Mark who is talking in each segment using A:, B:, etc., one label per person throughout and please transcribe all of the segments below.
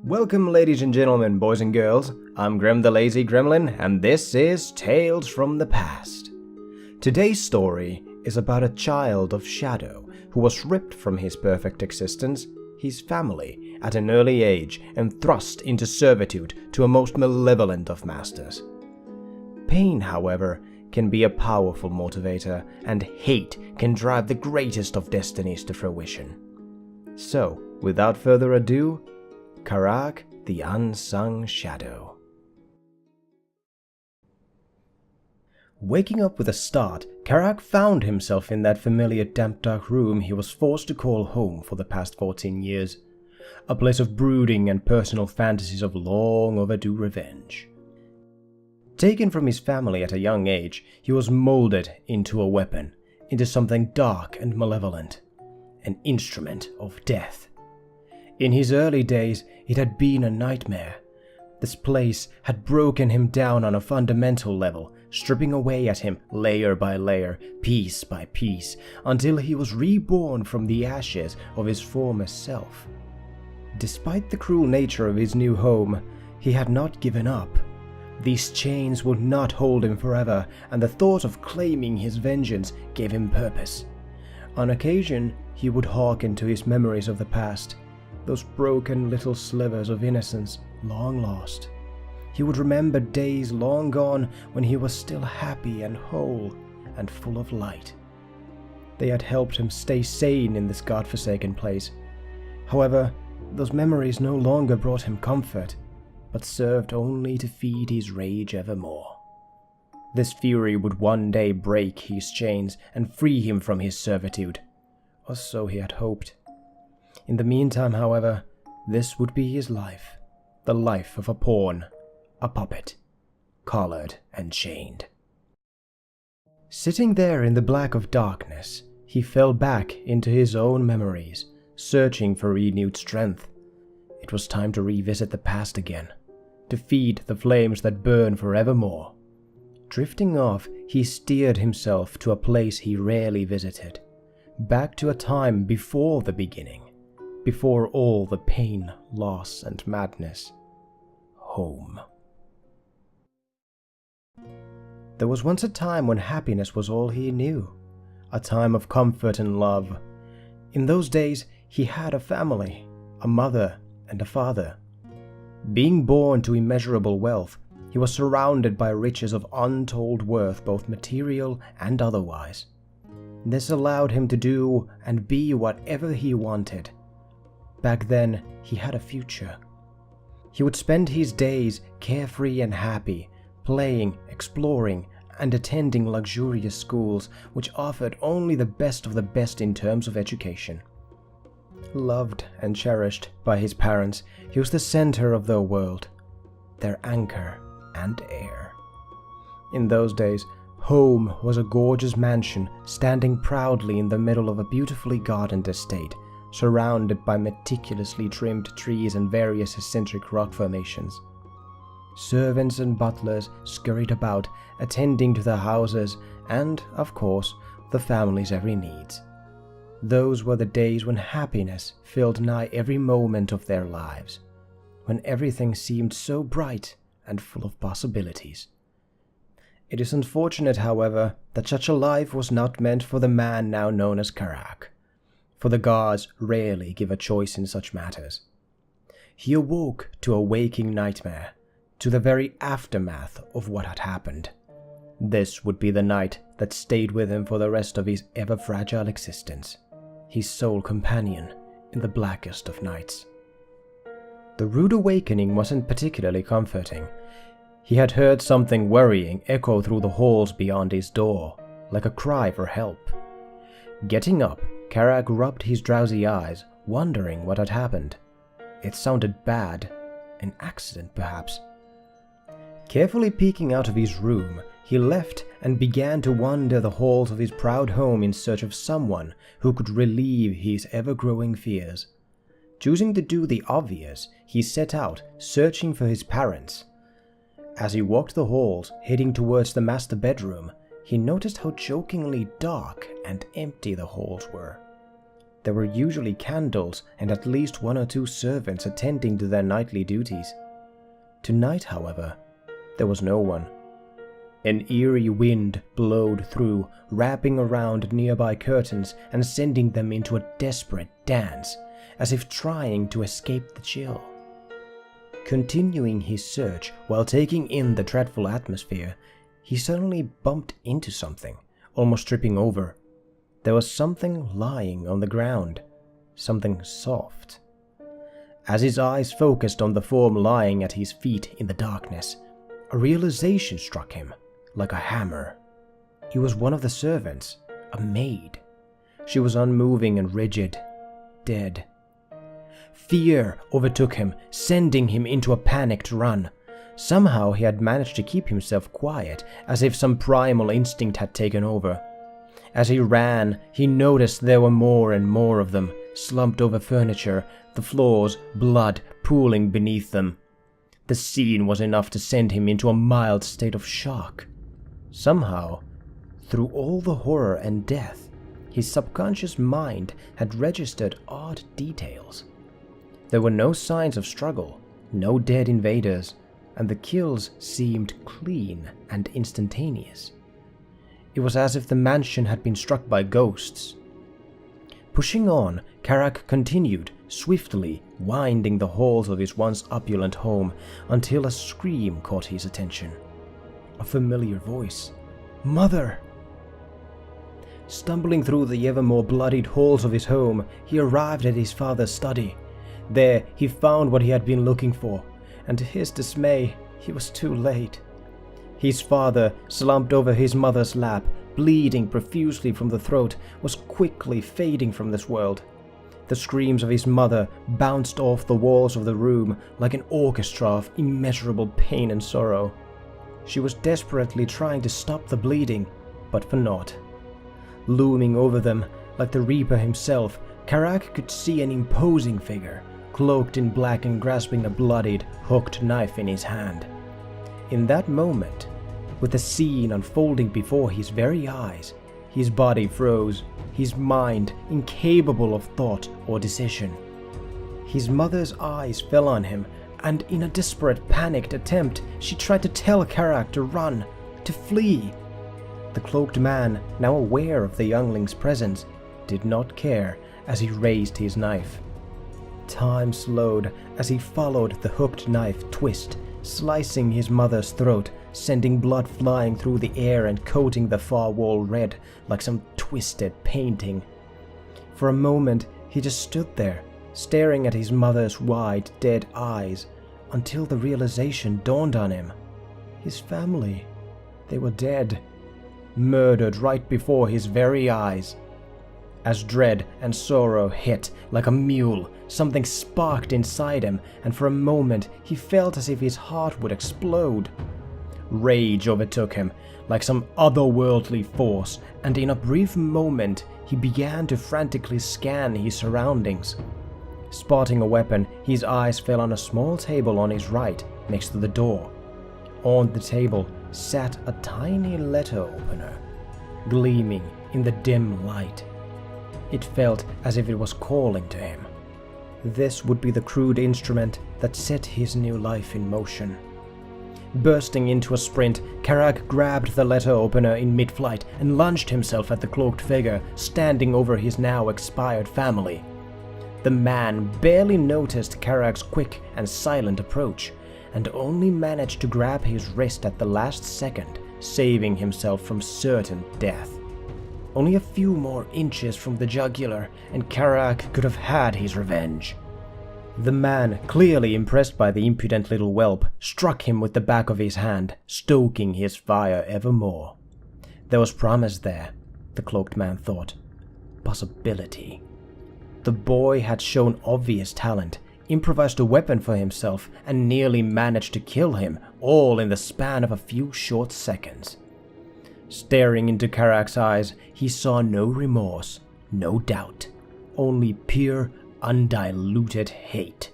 A: Welcome ladies and gentlemen, boys and girls, I'm Grem the Lazy Gremlin and this is Tales from the Past. Today's story is about a child of shadow who was ripped from his perfect existence, his family, at an early age and thrust into servitude to a most malevolent of masters. Pain, however, can be a powerful motivator and hate can drive the greatest of destinies to fruition. So, without further ado, Karaak the Unsung Shadow. Waking up with a start, Karaak found himself in that familiar damp dark room he was forced to call home for the past 14 years. A place of brooding and personal fantasies of long overdue revenge. Taken from his family at a young age, he was molded into a weapon, into something dark and malevolent. An instrument of death. In his early days, it had been a nightmare. This place had broken him down on a fundamental level, stripping away at him layer by layer, piece by piece, until he was reborn from the ashes of his former self. Despite the cruel nature of his new home, he had not given up. These chains would not hold him forever, and the thought of claiming his vengeance gave him purpose. On occasion, he would hearken to his memories of the past, those broken little slivers of innocence long lost. He would remember days long gone when he was still happy and whole and full of light. They had helped him stay sane in this godforsaken place. However, those memories no longer brought him comfort, but served only to feed his rage evermore. This fury would one day break his chains and free him from his servitude, or so he had hoped. In the meantime, however, this would be his life, the life of a pawn, a puppet, collared and chained. Sitting there in the black of darkness, he fell back into his own memories, searching for renewed strength. It was time to revisit the past again, to feed the flames that burn forevermore. Drifting off, he steered himself to a place he rarely visited, back to a time before the beginning. Before all the pain, loss, and madness. Home. There was once a time when happiness was all he knew. A time of comfort and love. In those days, he had a family, a mother and a father. Being born to immeasurable wealth, he was surrounded by riches of untold worth, both material and otherwise. This allowed him to do and be whatever he wanted. Back then, he had a future. He would spend his days carefree and happy, playing, exploring, and attending luxurious schools which offered only the best of the best in terms of education. Loved and cherished by his parents, he was the center of their world, their anchor and heir. In those days, home was a gorgeous mansion standing proudly in the middle of a beautifully gardened estate, surrounded by meticulously trimmed trees and various eccentric rock formations. Servants and butlers scurried about, attending to the houses and, of course, the family's every needs. Those were the days when happiness filled nigh every moment of their lives, when everything seemed so bright and full of possibilities. It is unfortunate, however, that such a life was not meant for the man now known as Karaak. For the gods rarely give a choice in such matters. He awoke to a waking nightmare, to the very aftermath of what had happened. This would be the night that stayed with him for the rest of his ever-fragile existence, his sole companion in the blackest of nights. The rude awakening wasn't particularly comforting. He had heard something worrying echo through the halls beyond his door, like a cry for help. Getting up, Karaak rubbed his drowsy eyes, wondering what had happened. It sounded bad, an accident perhaps. Carefully peeking out of his room, he left and began to wander the halls of his proud home in search of someone who could relieve his ever-growing fears. Choosing to do the obvious, he set out, searching for his parents. As he walked the halls, heading towards the master bedroom, he noticed how jokingly dark and empty the halls were. There were usually candles and at least 1 or 2 servants attending to their nightly duties. Tonight, however, there was no one. An eerie wind blowed through, wrapping around nearby curtains and sending them into a desperate dance, as if trying to escape the chill. Continuing his search while taking in the dreadful atmosphere, he suddenly bumped into something, almost tripping over. There was something lying on the ground, something soft. As his eyes focused on the form lying at his feet in the darkness, a realization struck him, like a hammer. It was one of the servants, a maid. She was unmoving and rigid, dead. Fear overtook him, sending him into a panicked run. Somehow he had managed to keep himself quiet, as if some primal instinct had taken over. As he ran, he noticed there were more and more of them, slumped over furniture, the floors, blood pooling beneath them. The scene was enough to send him into a mild state of shock. Somehow, through all the horror and death, his subconscious mind had registered odd details. There were no signs of struggle, no dead invaders, and the kills seemed clean and instantaneous. It was as if the mansion had been struck by ghosts. Pushing on, Karaak continued, swiftly winding the halls of his once opulent home until a scream caught his attention. A familiar voice. "Mother!" Stumbling through the ever more bloodied halls of his home, he arrived at his father's study. There he found what he had been looking for, and to his dismay, he was too late. His father, slumped over his mother's lap, bleeding profusely from the throat, was quickly fading from this world. The screams of his mother bounced off the walls of the room like an orchestra of immeasurable pain and sorrow. She was desperately trying to stop the bleeding, but for naught. Looming over them, like the Reaper himself, Karaak could see an imposing figure, cloaked in black and grasping a bloodied, hooked knife in his hand. In that moment, with the scene unfolding before his very eyes, his body froze, his mind incapable of thought or decision. His mother's eyes fell on him, and in a desperate, panicked attempt, she tried to tell Karaak to run, to flee. The cloaked man, now aware of the youngling's presence, did not care as he raised his knife. Time slowed as he followed the hooked knife twist, slicing his mother's throat, sending blood flying through the air and coating the far wall red like some twisted painting. For a moment, he just stood there, staring at his mother's wide, dead eyes, until the realization dawned on him. His family, they were dead, murdered right before his very eyes. As dread and sorrow hit like a mule, something sparked inside him, and for a moment he felt as if his heart would explode. Rage overtook him like some otherworldly force, and in a brief moment he began to frantically scan his surroundings. Spotting a weapon, his eyes fell on a small table on his right, next to the door. On the table sat a tiny letter opener, gleaming in the dim light. It felt as if it was calling to him. This would be the crude instrument that set his new life in motion. Bursting into a sprint, Karaak grabbed the letter opener in mid-flight and lunged himself at the cloaked figure standing over his now expired family. The man barely noticed Karaak's quick and silent approach, and only managed to grab his wrist at the last second, saving himself from certain death. Only a few more inches from the jugular, and Karaak could have had his revenge. The man, clearly impressed by the impudent little whelp, struck him with the back of his hand, stoking his fire evermore. There was promise there, the cloaked man thought. Possibility. The boy had shown obvious talent, improvised a weapon for himself, and nearly managed to kill him, all in the span of a few short seconds. Staring into Karaak's eyes, he saw no remorse, no doubt, only pure, undiluted hate.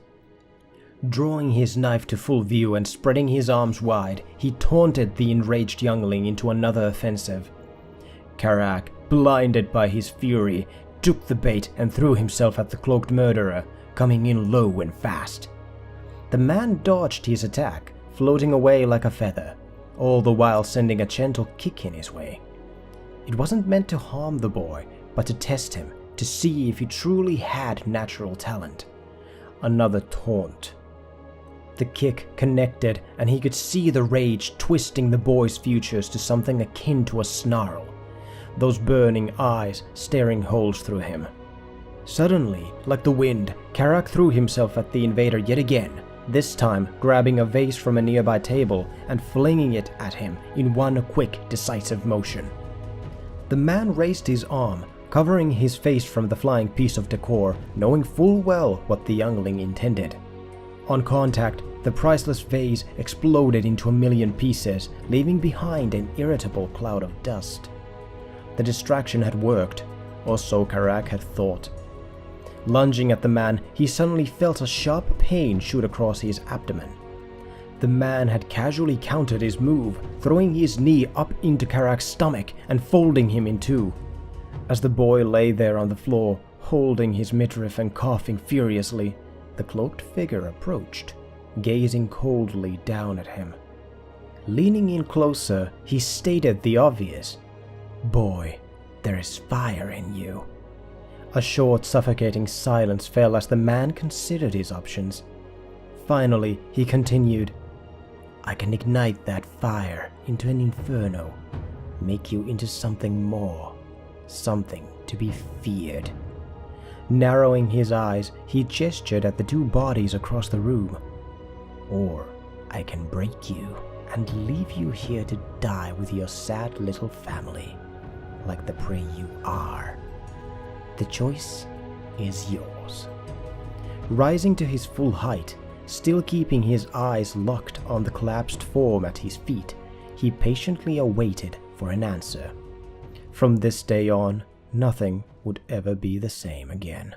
A: Drawing his knife to full view and spreading his arms wide, he taunted the enraged youngling into another offensive. Karaak, blinded by his fury, took the bait and threw himself at the cloaked murderer, coming in low and fast. The man dodged his attack, floating away like a feather, all the while sending a gentle kick in his way. It wasn't meant to harm the boy, but to test him, to see if he truly had natural talent. Another taunt. The kick connected, and he could see the rage twisting the boy's features to something akin to a snarl, those burning eyes staring holes through him. Suddenly, like the wind, Karaak threw himself at the invader yet again, this time grabbing a vase from a nearby table and flinging it at him in one quick, decisive motion. The man raised his arm, covering his face from the flying piece of decor, knowing full well what the youngling intended. On contact, the priceless vase exploded into a million pieces, leaving behind an irritable cloud of dust. The distraction had worked, or so Karaak had thought. Lunging at the man, he suddenly felt a sharp pain shoot across his abdomen. The man had casually countered his move, throwing his knee up into Karaak's stomach and folding him in two. As the boy lay there on the floor, holding his midriff and coughing furiously, the cloaked figure approached, gazing coldly down at him. Leaning in closer, he stated the obvious. "Boy, there is fire in you." A short, suffocating silence fell as the man considered his options. Finally, he continued, "I can ignite that fire into an inferno, make you into something more, something to be feared." Narrowing his eyes, he gestured at the two bodies across the room. "Or I can break you and leave you here to die with your sad little family, like the prey you are. The choice is yours." Rising to his full height, still keeping his eyes locked on the collapsed form at his feet, he patiently awaited for an answer. From this day on, nothing would ever be the same again.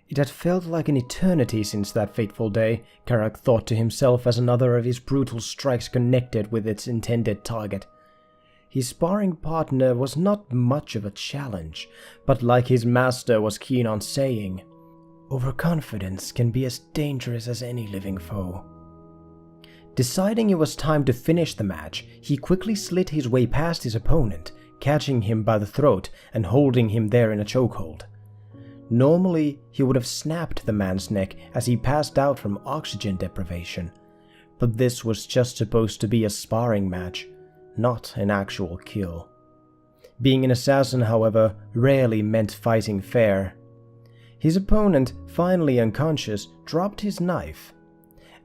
A: It had felt like an eternity since that fateful day, Karaak thought to himself as another of his brutal strikes connected with its intended target. His sparring partner was not much of a challenge, but like his master was keen on saying, overconfidence can be as dangerous as any living foe. Deciding it was time to finish the match, he quickly slit his way past his opponent, catching him by the throat and holding him there in a chokehold. Normally, he would have snapped the man's neck as he passed out from oxygen deprivation, but this was just supposed to be a sparring match, not an actual kill. Being an assassin, however, rarely meant fighting fair. His opponent, finally unconscious, dropped his knife.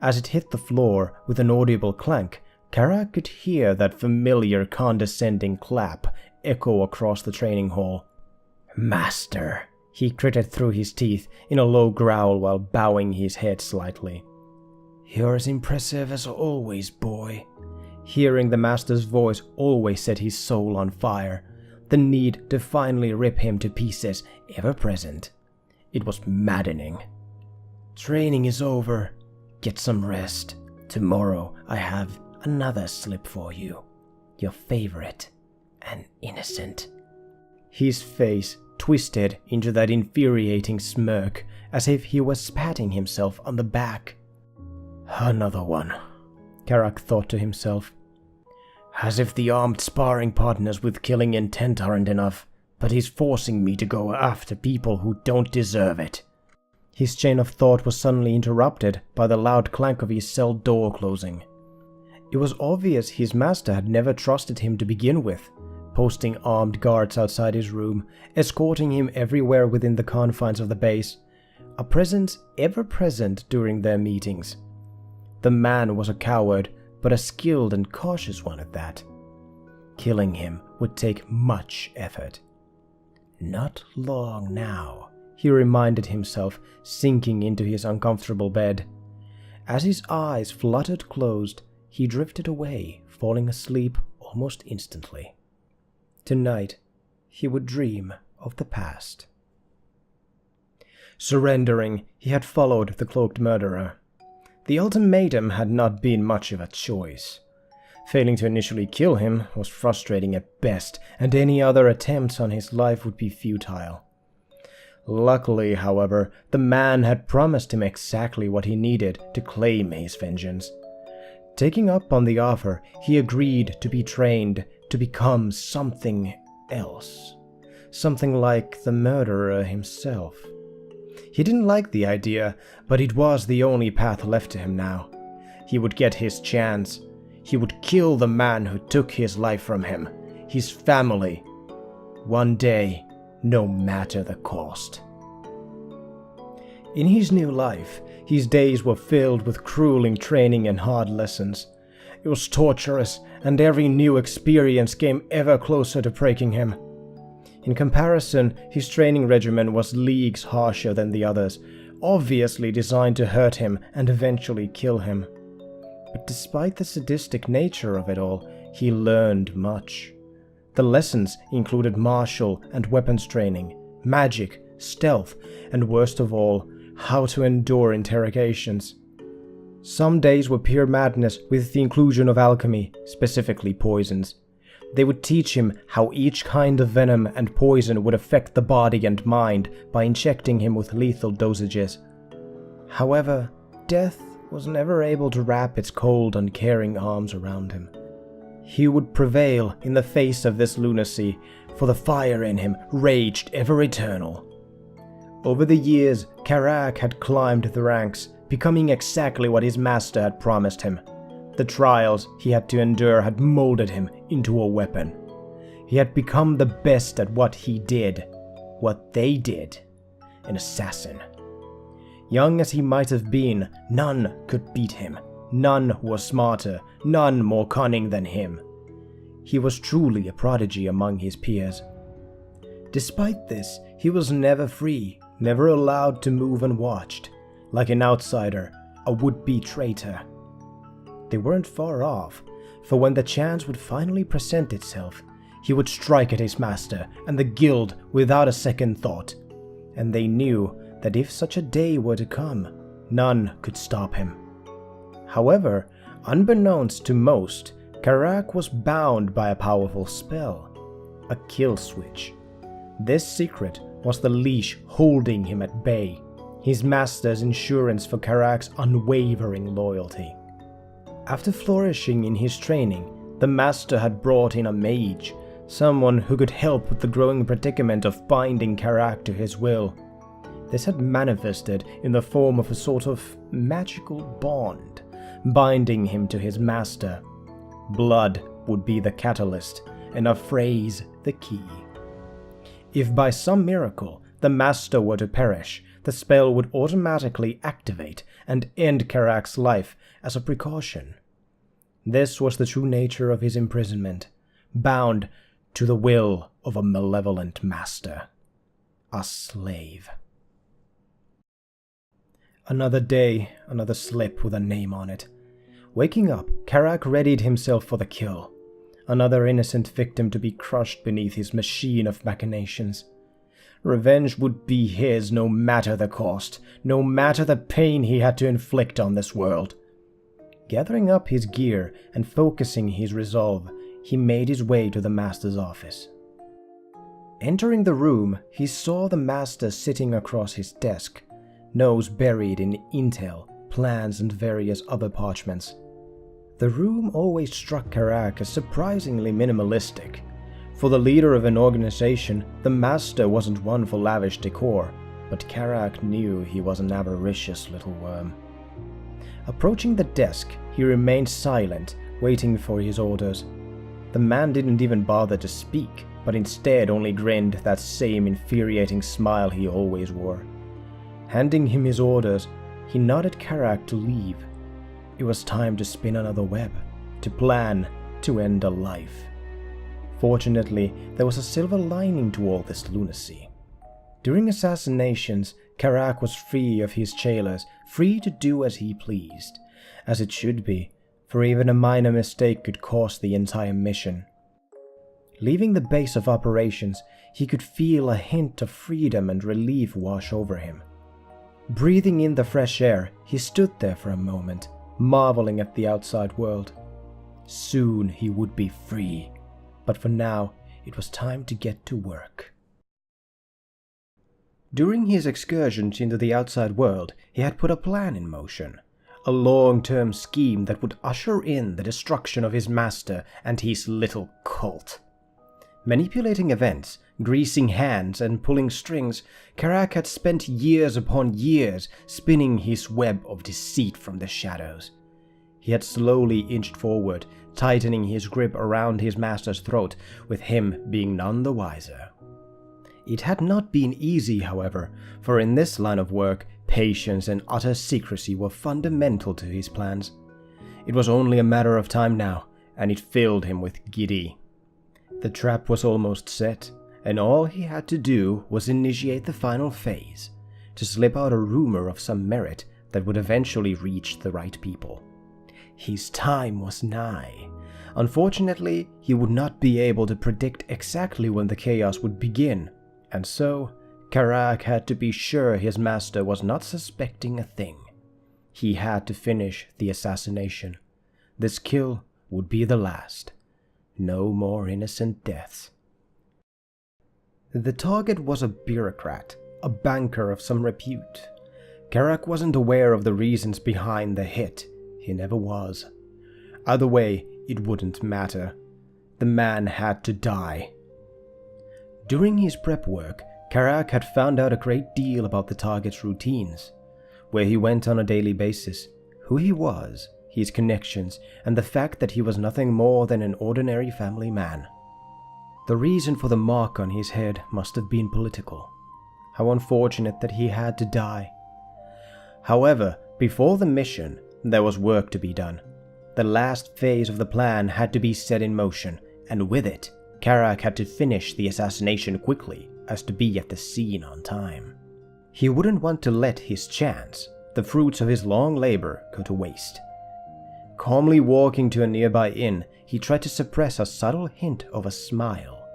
A: As it hit the floor with an audible clank, Karaak could hear that familiar condescending clap echo across the training hall. "Master," he gritted through his teeth in a low growl while bowing his head slightly. "You're as impressive as always, boy." Hearing the master's voice always set his soul on fire, the need to finally rip him to pieces ever present. It was maddening. "Training is over. Get some rest. Tomorrow I have another slip for you. Your favorite, an innocent." His face twisted into that infuriating smirk, as if he was patting himself on the back. Another one, Karaak thought to himself. As if the armed sparring partners with killing intent aren't enough, but he's forcing me to go after people who don't deserve it. His chain of thought was suddenly interrupted by the loud clank of his cell door closing. It was obvious his master had never trusted him to begin with, posting armed guards outside his room, escorting him everywhere within the confines of the base, a presence ever present during their meetings. The man was a coward, but a skilled and cautious one at that. Killing him would take much effort. Not long now, he reminded himself, sinking into his uncomfortable bed. As his eyes fluttered closed, he drifted away, falling asleep almost instantly. Tonight, he would dream of the past. Surrendering, he had followed the cloaked murderer. The ultimatum had not been much of a choice. Failing to initially kill him was frustrating at best, and any other attempts on his life would be futile. Luckily, however, the man had promised him exactly what he needed to claim his vengeance. Taking up on the offer, he agreed to be trained to become something else. Something like the murderer himself. He didn't like the idea, but it was the only path left to him now. He would get his chance. He would kill the man who took his life from him, his family. One day, no matter the cost. In his new life, his days were filled with grueling training and hard lessons. It was torturous, and every new experience came ever closer to breaking him. In comparison, his training regimen was leagues harsher than the others, obviously designed to hurt him and eventually kill him. But despite the sadistic nature of it all, he learned much. The lessons included martial and weapons training, magic, stealth, and worst of all, how to endure interrogations. Some days were pure madness with the inclusion of alchemy, specifically poisons. They would teach him how each kind of venom and poison would affect the body and mind by injecting him with lethal dosages. However, death was never able to wrap its cold, uncaring arms around him. He would prevail in the face of this lunacy, for the fire in him raged ever eternal. Over the years, Karaak had climbed the ranks, becoming exactly what his master had promised him. The trials he had to endure had molded him into a weapon. He had become the best at what he did, what they did, an assassin. Young as he might have been, none could beat him. None was smarter, none more cunning than him. He was truly a prodigy among his peers. Despite this, he was never free, never allowed to move unwatched. Like an outsider, a would-be traitor. They weren't far off, for when the chance would finally present itself, he would strike at his master and the guild without a second thought. And they knew that if such a day were to come, none could stop him. However, unbeknownst to most, Karaak was bound by a powerful spell, a kill switch. This secret was the leash holding him at bay, his master's insurance for Karaak's unwavering loyalty. After flourishing in his training, the master had brought in a mage, someone who could help with the growing predicament of binding Karaak to his will. This had manifested in the form of a sort of magical bond, binding him to his master. Blood would be the catalyst, and a phrase the key. If by some miracle the master were to perish, the spell would automatically activate and end Karaak's life as a precaution. This was the true nature of his imprisonment, bound to the will of a malevolent master, a slave. Another day, another slip with a name on it. Waking up, Karaak readied himself for the kill. Another innocent victim to be crushed beneath his machine of machinations. Revenge would be his no matter the cost, no matter the pain he had to inflict on this world. Gathering up his gear and focusing his resolve, he made his way to the master's office. Entering the room, he saw the master sitting across his desk, nose buried in intel, plans, and various other parchments. The room always struck Karaak as surprisingly minimalistic. For the leader of an organization, the master wasn't one for lavish decor, but Karaak knew he was an avaricious little worm. Approaching the desk, he remained silent, waiting for his orders. The man didn't even bother to speak, but instead only grinned that same infuriating smile he always wore. Handing him his orders, he nodded Karaak to leave. It was time to spin another web, to plan, to end a life. Fortunately, there was a silver lining to all this lunacy. During assassinations, Karaak was free of his jailers, free to do as he pleased, as it should be, for even a minor mistake could cost the entire mission. Leaving the base of operations, he could feel a hint of freedom and relief wash over him. Breathing in the fresh air, he stood there for a moment, marveling at the outside world. Soon he would be free, but for now it was time to get to work. During his excursions into the outside world, he had put a plan in motion, a long-term scheme that would usher in the destruction of his master and his little cult. Manipulating events, greasing hands, and pulling strings, Karaak had spent years upon years spinning his web of deceit from the shadows. He had slowly inched forward, tightening his grip around his master's throat, with him being none the wiser. It had not been easy, however, for in this line of work, patience and utter secrecy were fundamental to his plans. It was only a matter of time now, and it filled him with giddy. The trap was almost set, and all he had to do was initiate the final phase, to slip out a rumor of some merit that would eventually reach the right people. His time was nigh. Unfortunately, he would not be able to predict exactly when the chaos would begin, and so Karaak had to be sure his master was not suspecting a thing. He had to finish the assassination. This kill would be the last. No more innocent deaths. The target was a bureaucrat, a banker of some repute. Karaak wasn't aware of the reasons behind the hit. He never was. Either way, it wouldn't matter. The man had to die. During his prep work, Karaak had found out a great deal about the target's routines, where he went on a daily basis, who he was, his connections, and the fact that he was nothing more than an ordinary family man. The reason for the mark on his head must have been political. How unfortunate that he had to die. However, before the mission, there was work to be done. The last phase of the plan had to be set in motion, and with it, Karaak had to finish the assassination quickly as to be at the scene on time. He wouldn't want to let his chance, the fruits of his long labor, go to waste. Calmly walking to a nearby inn, he tried to suppress a subtle hint of a smile.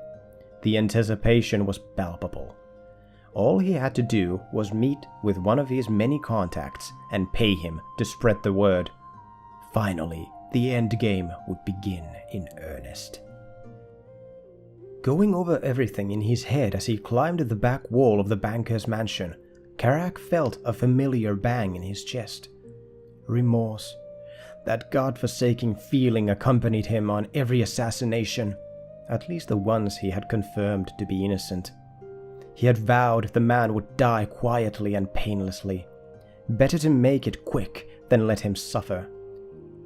A: The anticipation was palpable. All he had to do was meet with one of his many contacts and pay him to spread the word. Finally, the end game would begin in earnest. Going over everything in his head as he climbed the back wall of the banker's mansion, Karaak felt a familiar bang in his chest. Remorse. That godforsaking feeling accompanied him on every assassination, at least the ones he had confirmed to be innocent. He had vowed the man would die quietly and painlessly. Better to make it quick than let him suffer.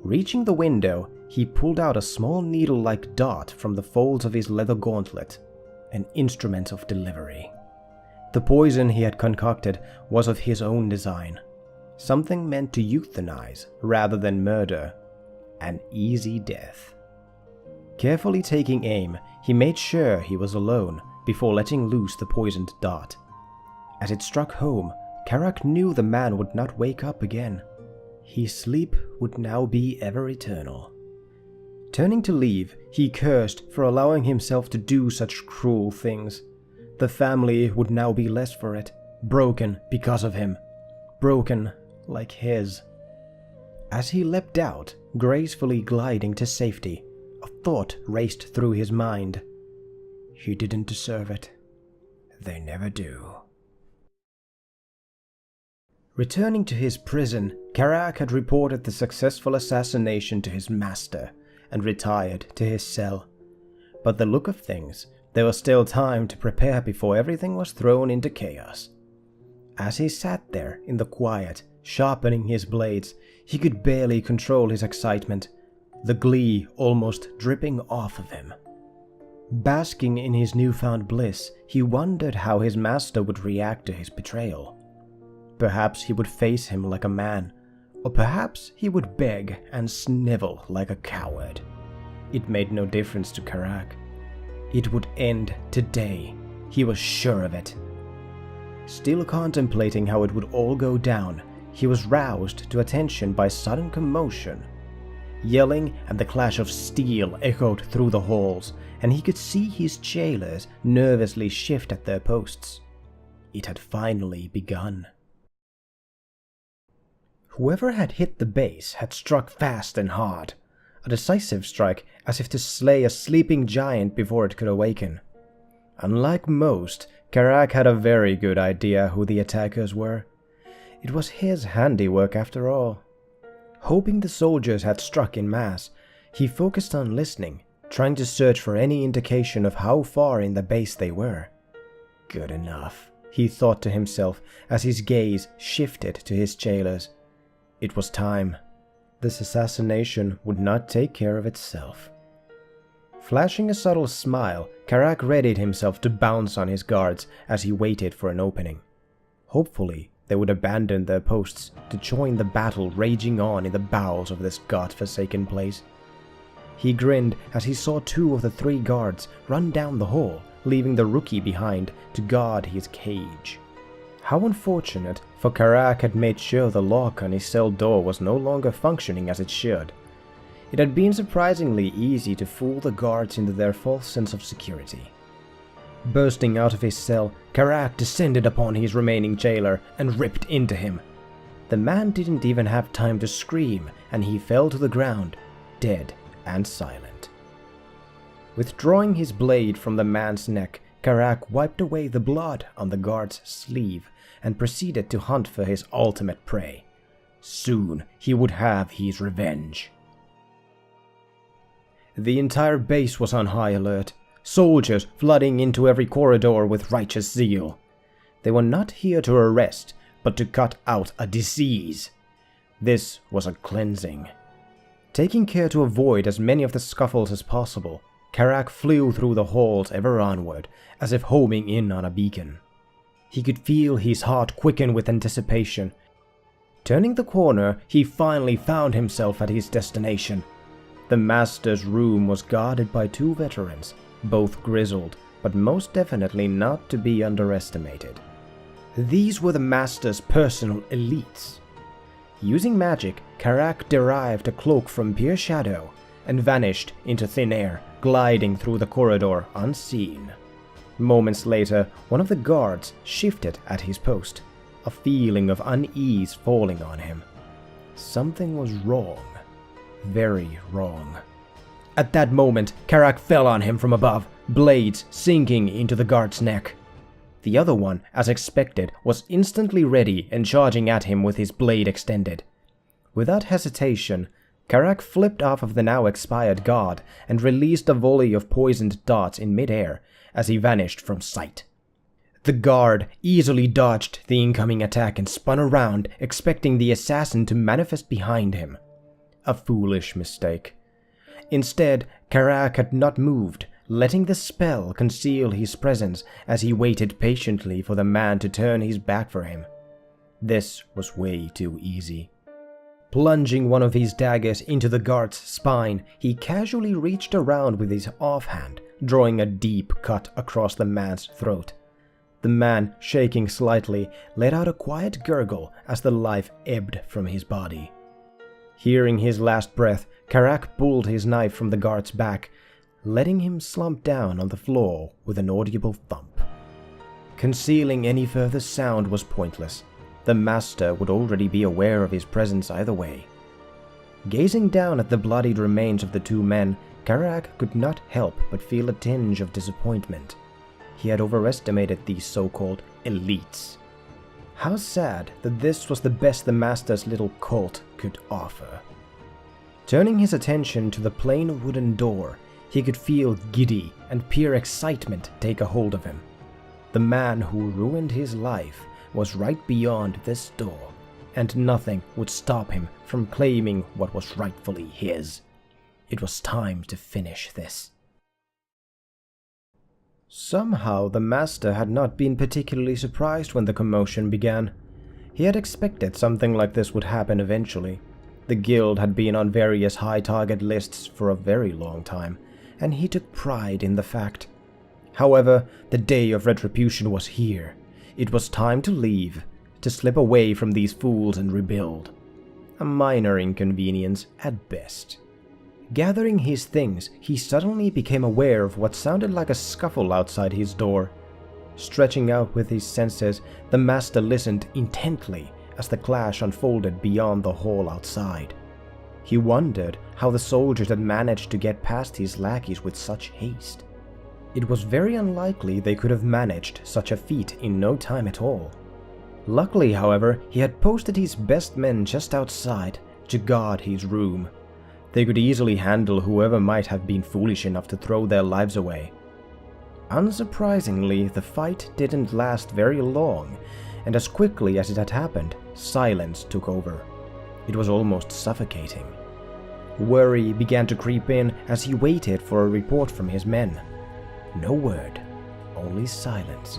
A: Reaching the window, he pulled out a small needle-like dart from the folds of his leather gauntlet, an instrument of delivery. The poison he had concocted was of his own design, something meant to euthanize rather than murder, an easy death. Carefully taking aim, he made sure he was alone before letting loose the poisoned dart. As it struck home, Karaak knew the man would not wake up again. His sleep would now be ever eternal. Turning to leave, he cursed for allowing himself to do such cruel things. The family would now be less for it, broken because of him. Broken like his. As he leapt out, gracefully gliding to safety, a thought raced through his mind. He didn't deserve it. They never do. Returning to his prison, Karaak had reported the successful assassination to his master and retired to his cell. But the look of things, there was still time to prepare before everything was thrown into chaos. As he sat there in the quiet, sharpening his blades, he could barely control his excitement, the glee almost dripping off of him. Basking in his newfound bliss, he wondered how his master would react to his betrayal. Perhaps he would face him like a man, or perhaps he would beg and snivel like a coward. It made no difference to Karaak. It would end today, he was sure of it. Still contemplating how it would all go down, he was roused to attention by sudden commotion. Yelling and the clash of steel echoed through the halls, and he could see his jailers nervously shift at their posts. It had finally begun. Whoever had hit the base had struck fast and hard. a decisive strike as if to slay a sleeping giant before it could awaken. Unlike most, Karaak had a very good idea who the attackers were. It was his handiwork after all. Hoping the soldiers had struck in mass, he focused on listening, trying to search for any indication of how far in the base they were. Good enough, he thought to himself as his gaze shifted to his jailers. It was time. This assassination would not take care of itself. Flashing a subtle smile, Karaak readied himself to bounce on his guards as he waited for an opening. Hopefully, they would abandon their posts to join the battle raging on in the bowels of this god-forsaken place. He grinned as he saw 2 of the 3 guards run down the hall, leaving the rookie behind to guard his cage. How unfortunate, for Karaak had made sure the lock on his cell door was no longer functioning as it should. It had been surprisingly easy to fool the guards into their false sense of security. Bursting out of his cell, Karaak descended upon his remaining jailer and ripped into him. The man didn't even have time to scream, and he fell to the ground, dead and silent. Withdrawing his blade from the man's neck, Karaak wiped away the blood on the guard's sleeve and proceeded to hunt for his ultimate prey. Soon he would have his revenge. The entire base was on high alert, soldiers flooding into every corridor with righteous zeal. They were not here to arrest, but to cut out a disease. This was a cleansing. Taking care to avoid as many of the scuffles as possible, Karaak flew through the halls ever onward, as if homing in on a beacon. He could feel his heart quicken with anticipation. Turning the corner, he finally found himself at his destination. The master's room was guarded by 2 veterans, both grizzled, but most definitely not to be underestimated. These were the master's personal elites. Using magic, Karaak derived a cloak from pure shadow and vanished into thin air, gliding through the corridor unseen. Moments later, one of the guards shifted at his post, a feeling of unease falling on him. Something was wrong. Very wrong. At that moment, Karaak fell on him from above, blades sinking into the guard's neck. The other one, as expected, was instantly ready and charging at him with his blade extended. Without hesitation, Karaak flipped off of the now expired guard and released a volley of poisoned darts in midair as he vanished from sight. The guard easily dodged the incoming attack and spun around, expecting the assassin to manifest behind him. A foolish mistake. Instead, Karaak had not moved, letting the spell conceal his presence as he waited patiently for the man to turn his back for him. This was way too easy. Plunging one of his daggers into the guard's spine, he casually reached around with his offhand, drawing a deep cut across the man's throat. The man, shaking slightly, let out a quiet gurgle as the life ebbed from his body. Hearing his last breath, Karaak pulled his knife from the guard's back, letting him slump down on the floor with an audible thump. Concealing any further sound was pointless. The master would already be aware of his presence either way. Gazing down at the bloodied remains of the 2 men, Karaak could not help but feel a tinge of disappointment. He had overestimated these so-called elites. How sad that this was the best the master's little cult could offer. Turning his attention to the plain wooden door, he could feel giddy and pure excitement take a hold of him. The man who ruined his life was right beyond this door, and nothing would stop him from claiming what was rightfully his. It was time to finish this. Somehow the master had not been particularly surprised when the commotion began. He had expected something like this would happen eventually. The guild had been on various high target lists for a very long time, and he took pride in the fact. However, the day of retribution was here. It was time to leave, to slip away from these fools and rebuild. A minor inconvenience at best. Gathering his things, he suddenly became aware of what sounded like a scuffle outside his door. Stretching out with his senses, the master listened intently as the clash unfolded beyond the hall outside. He wondered how the soldiers had managed to get past his lackeys with such haste. It was very unlikely they could have managed such a feat in no time at all. Luckily, however, he had posted his best men just outside to guard his room. They could easily handle whoever might have been foolish enough to throw their lives away. Unsurprisingly, the fight didn't last very long, and as quickly as it had happened, silence took over. It was almost suffocating. Worry began to creep in as he waited for a report from his men. No word, only silence.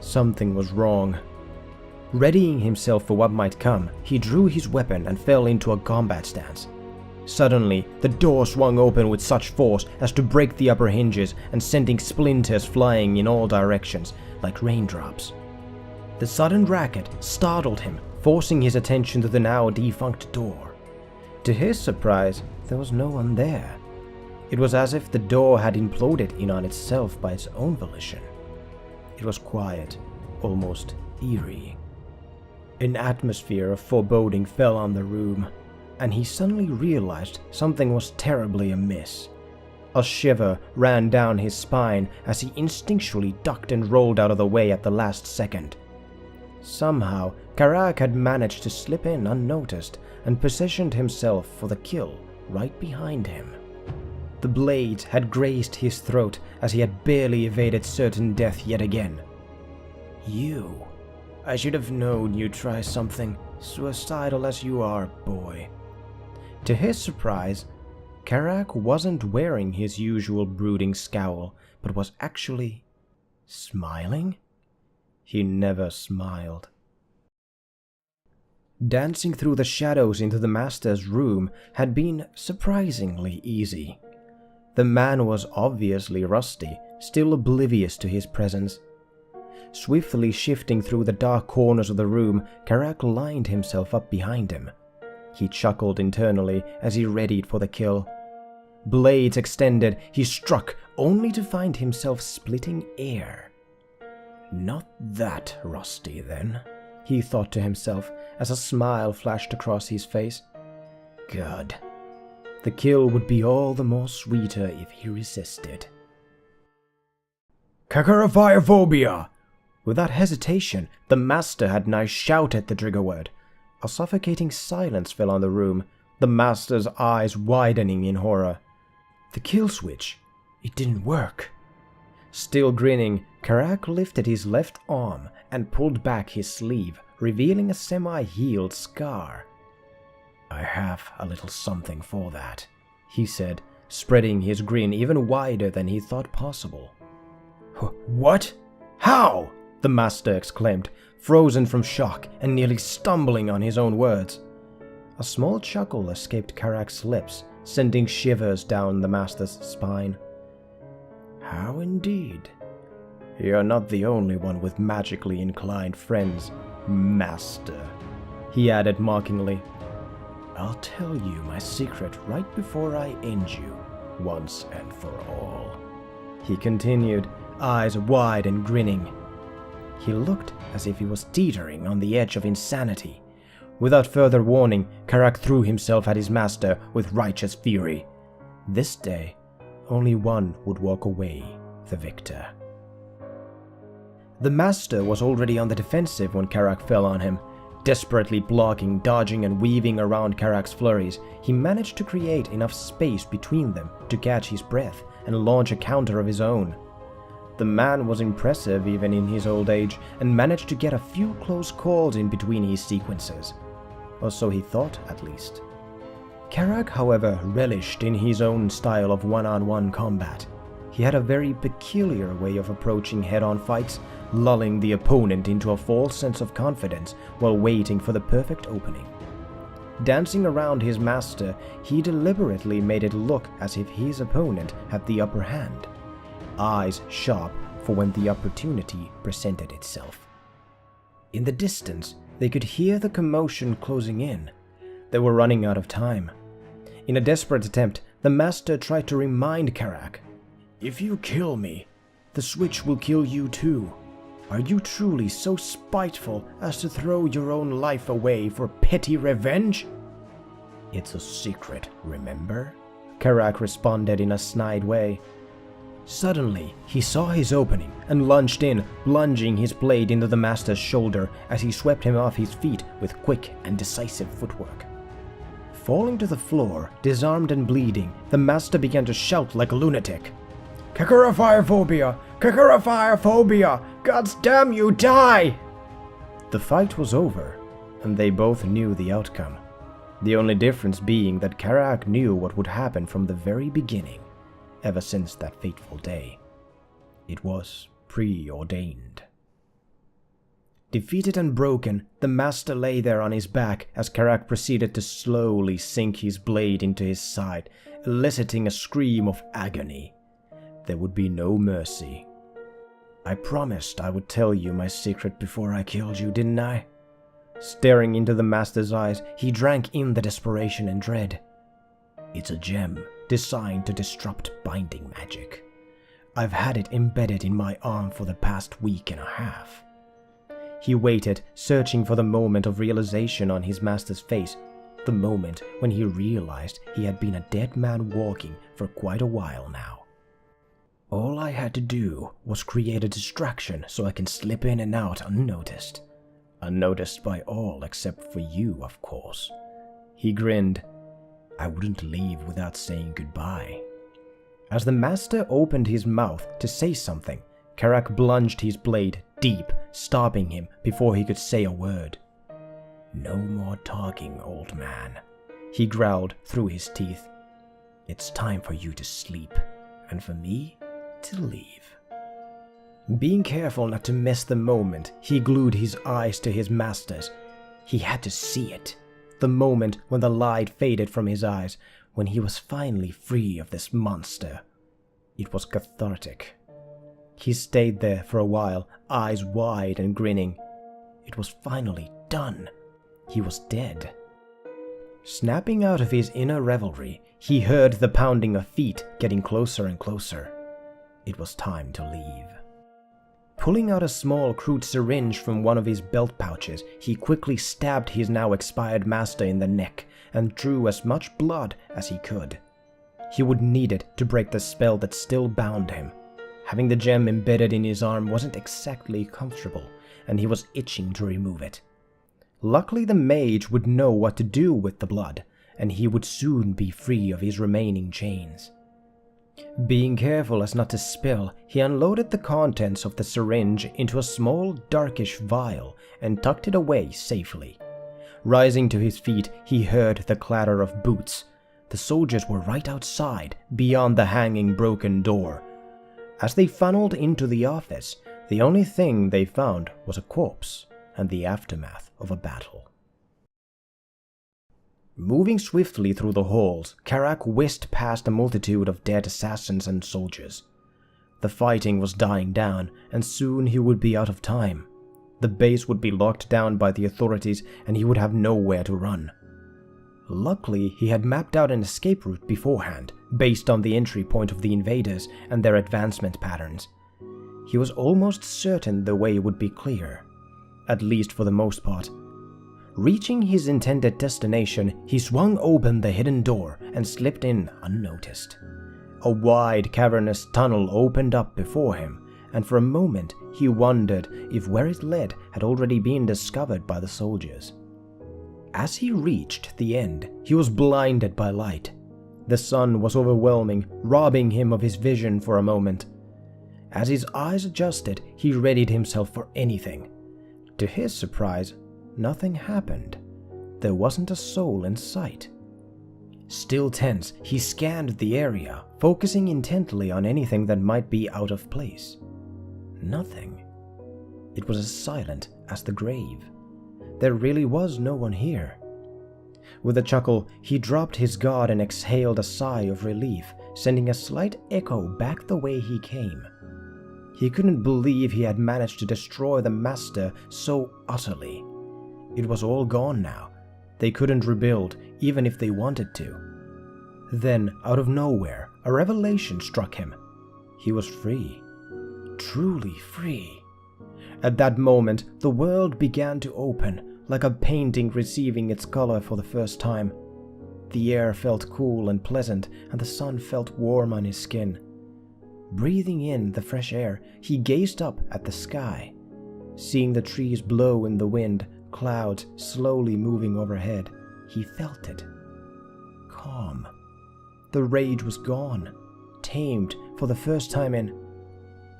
A: Something was wrong. Readying himself for what might come, he drew his weapon and fell into a combat stance. Suddenly, the door swung open with such force as to break the upper hinges and sending splinters flying in all directions, like raindrops. The sudden racket startled him, forcing his attention to the now defunct door. To his surprise, there was no one there. It was as if the door had imploded in on itself by its own volition. It was quiet, almost eerie. An atmosphere of foreboding fell on the room, and he suddenly realized something was terribly amiss. A shiver ran down his spine as he instinctually ducked and rolled out of the way at the last second. Somehow, Karaak had managed to slip in unnoticed and positioned himself for the kill right behind him. The blades had grazed his throat as he had barely evaded certain death yet again. "You. I should have known you'd try something, suicidal as you are, boy." To his surprise, Karaak wasn't wearing his usual brooding scowl, but was actually smiling? He never smiled. Dancing through the shadows into the master's room had been surprisingly easy. The man was obviously rusty, still oblivious to his presence. Swiftly shifting through the dark corners of the room, Karaak lined himself up behind him. He chuckled internally as he readied for the kill. Blades extended, he struck, only to find himself splitting air. "Not that rusty, then," he thought to himself as a smile flashed across his face. Good. The kill would be all the more sweeter if he resisted. "Kakaraphophobia!" Without hesitation, the master had now shouted the trigger word. A suffocating silence fell on the room, the master's eyes widening in horror. The kill switch. It didn't work. Still grinning, Karaak lifted his left arm and pulled back his sleeve, revealing a semi-healed scar. "I have a little something for that," he said, spreading his grin even wider than he thought possible. "What? How?" the master exclaimed, frozen from shock and nearly stumbling on his own words. A small chuckle escaped Karaak's lips, sending shivers down the master's spine. "How indeed? You're not the only one with magically inclined friends, master," he added mockingly. "I'll tell you my secret right before I end you, once and for all," he continued, eyes wide and grinning. He looked as if he was teetering on the edge of insanity. Without further warning, Karaak threw himself at his master with righteous fury. This day, only one would walk away the victor. The master was already on the defensive when Karaak fell on him. Desperately blocking, dodging, and weaving around Karaak's flurries, he managed to create enough space between them to catch his breath and launch a counter of his own. The man was impressive even in his old age and managed to get a few close calls in between his sequences. Or so he thought, at least. Karaak, however, relished in his own style of one-on-one combat. He had a very peculiar way of approaching head-on fights, lulling the opponent into a false sense of confidence while waiting for the perfect opening. Dancing around his master, he deliberately made it look as if his opponent had the upper hand. Eyes sharp for when the opportunity presented itself. In the distance, they could hear the commotion closing in. They were running out of time. In a desperate attempt, the master tried to remind Karaak, "If you kill me, the switch will kill you too. Are you truly so spiteful as to throw your own life away for petty revenge?" "It's a secret, remember?" Karaak responded in a snide way. Suddenly, he saw his opening and lunged in, plunging his blade into the master's shoulder as he swept him off his feet with quick and decisive footwork. Falling to the floor, disarmed and bleeding, the master began to shout like a lunatic. "Kakaraphirephobia! Kakaraphirephobia! Gods damn you, die!" The fight was over, and they both knew the outcome. The only difference being that Karaak knew what would happen from the very beginning, ever since that fateful day. It was preordained. Defeated and broken, the master lay there on his back as Karaak proceeded to slowly sink his blade into his side, eliciting a scream of agony. There would be no mercy. "I promised I would tell you my secret before I killed you, didn't I?" Staring into the master's eyes, he drank in the desperation and dread. "It's a gem designed to disrupt binding magic. I've had it embedded in my arm for the past week and a half." He waited, searching for the moment of realization on his master's face, the moment when he realized he had been a dead man walking for quite a while now. "All I had to do was create a distraction so I can slip in and out unnoticed. Unnoticed by all except for you, of course." He grinned. "I wouldn't leave without saying goodbye." As the master opened his mouth to say something, Karaak plunged his blade deep, stopping him before he could say a word. "No more talking, old man," he growled through his teeth. "It's time for you to sleep, and for me to leave." Being careful not to miss the moment, he glued his eyes to his master's. He had to see it. The moment when the light faded from his eyes, when he was finally free of this monster. It was cathartic. He stayed there for a while, eyes wide and grinning. It was finally done. He was dead. Snapping out of his inner revelry, he heard the pounding of feet getting closer and closer. It was time to leave. Pulling out a small crude syringe from one of his belt pouches, he quickly stabbed his now expired master in the neck and drew as much blood as he could. He would need it to break the spell that still bound him. Having the gem embedded in his arm wasn't exactly comfortable, and he was itching to remove it. Luckily, the mage would know what to do with the blood, and he would soon be free of his remaining chains. Being careful as not to spill, he unloaded the contents of the syringe into a small, darkish vial and tucked it away safely. Rising to his feet, he heard the clatter of boots. The soldiers were right outside, beyond the hanging broken door. As they funneled into the office, the only thing they found was a corpse and the aftermath of a battle. Moving swiftly through the halls, Karaak whisked past a multitude of dead assassins and soldiers. The fighting was dying down, and soon he would be out of time. The base would be locked down by the authorities, and he would have nowhere to run. Luckily, he had mapped out an escape route beforehand, based on the entry point of the invaders and their advancement patterns. He was almost certain the way would be clear, at least for the most part. Reaching his intended destination, he swung open the hidden door and slipped in unnoticed. A wide, cavernous tunnel opened up before him, and for a moment he wondered if where it led had already been discovered by the soldiers. As he reached the end, he was blinded by light. The sun was overwhelming, robbing him of his vision for a moment. As his eyes adjusted, he readied himself for anything. To his surprise, nothing happened. There wasn't a soul in sight. Still tense, he scanned the area, focusing intently on anything that might be out of place. Nothing. It was as silent as the grave. There really was no one here. With a chuckle, he dropped his guard and exhaled a sigh of relief, sending a slight echo back the way he came. He couldn't believe he had managed to destroy the master so utterly. It was all gone now. They couldn't rebuild, even if they wanted to. Then, out of nowhere, a revelation struck him. He was free. Truly free. At that moment, the world began to open, like a painting receiving its color for the first time. The air felt cool and pleasant, and the sun felt warm on his skin. Breathing in the fresh air, he gazed up at the sky. Seeing the trees blow in the wind, clouds slowly moving overhead, he felt it. Calm. The rage was gone, tamed for the first time in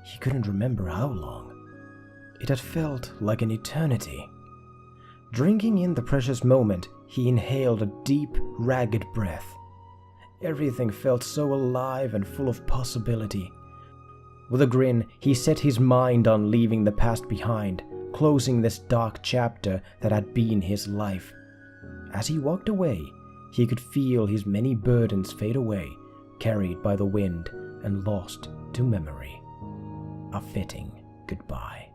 A: he couldn't remember how long. It had felt like an eternity. Drinking in the precious moment, he inhaled a deep, ragged breath. Everything felt so alive and full of possibility. With a grin, he set his mind on leaving the past behind, closing this dark chapter that had been his life. As he walked away, he could feel his many burdens fade away, carried by the wind and lost to memory. A fitting goodbye.